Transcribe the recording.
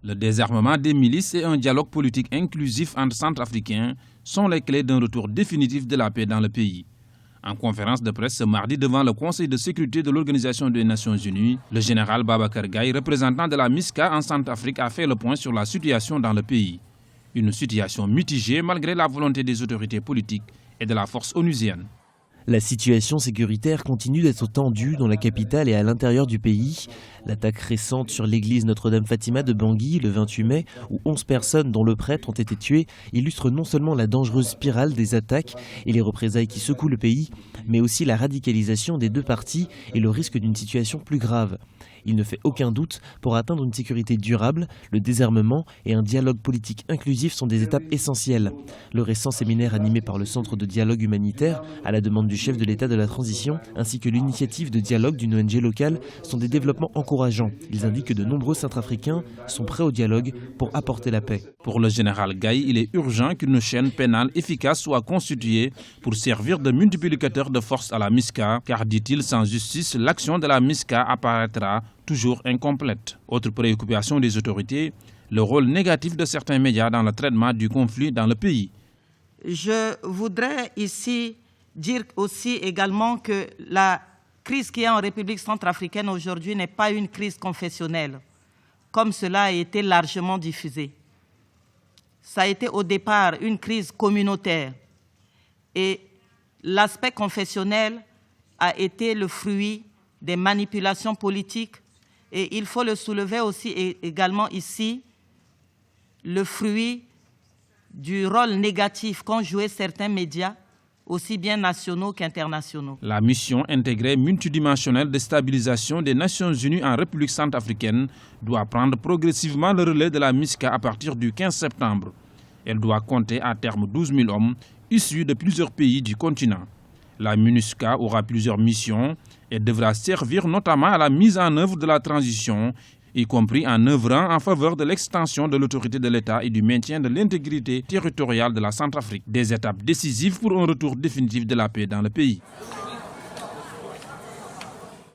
Le désarmement des milices et un dialogue politique inclusif entre Centrafricains sont les clés d'un retour définitif de la paix dans le pays. En conférence de presse ce mardi devant le Conseil de sécurité de l'Organisation des Nations Unies, le général Babacar Gaye, représentant de la MISCA en Centrafrique, a fait le point sur la situation dans le pays. Une situation mitigée malgré la volonté des autorités politiques et de la force onusienne. La situation sécuritaire continue d'être tendue dans la capitale et à l'intérieur du pays. L'attaque récente sur l'église Notre-Dame Fatima de Bangui le 28 mai, où 11 personnes dont le prêtre ont été tuées, illustre non seulement la dangereuse spirale des attaques et les représailles qui secouent le pays, mais aussi la radicalisation des deux parties et le risque d'une situation plus grave. Il ne fait aucun doute, pour atteindre une sécurité durable, le désarmement et un dialogue politique inclusif sont des étapes essentielles. Le récent séminaire animé par le Centre de dialogue humanitaire, à la demande du chef de l'État de la transition, ainsi que l'initiative de dialogue d'une ONG locale, sont des développements encourageants. Ils indiquent que de nombreux Centrafricains sont prêts au dialogue pour apporter la paix. Pour le général Gaye, il est urgent qu'une chaîne pénale efficace soit constituée pour servir de multiplicateur de force à la MISCA, car, dit-il, sans justice, l'action de la MISCA apparaîtra toujours incomplète. Autre préoccupation des autorités, le rôle négatif de certains médias dans le traitement du conflit dans le pays. Je voudrais ici dire aussi également que la crise qui est en République centrafricaine aujourd'hui n'est pas une crise confessionnelle, comme cela a été largement diffusé. Ça a été au départ une crise communautaire et l'aspect confessionnel a été le fruit des manipulations politiques et il faut le soulever aussi également ici, le fruit du rôle négatif qu'ont joué certains médias, aussi bien nationaux qu'internationaux. La mission intégrée multidimensionnelle de stabilisation des Nations Unies en République centrafricaine doit prendre progressivement le relais de la MISCA à partir du 15 septembre. Elle doit compter à terme 12 000 hommes issus de plusieurs pays du continent. La MINUSCA aura plusieurs missions et devra servir notamment à la mise en œuvre de la transition, y compris en œuvrant en faveur de l'extension de l'autorité de l'État et du maintien de l'intégrité territoriale de la Centrafrique. Des étapes décisives pour un retour définitif de la paix dans le pays.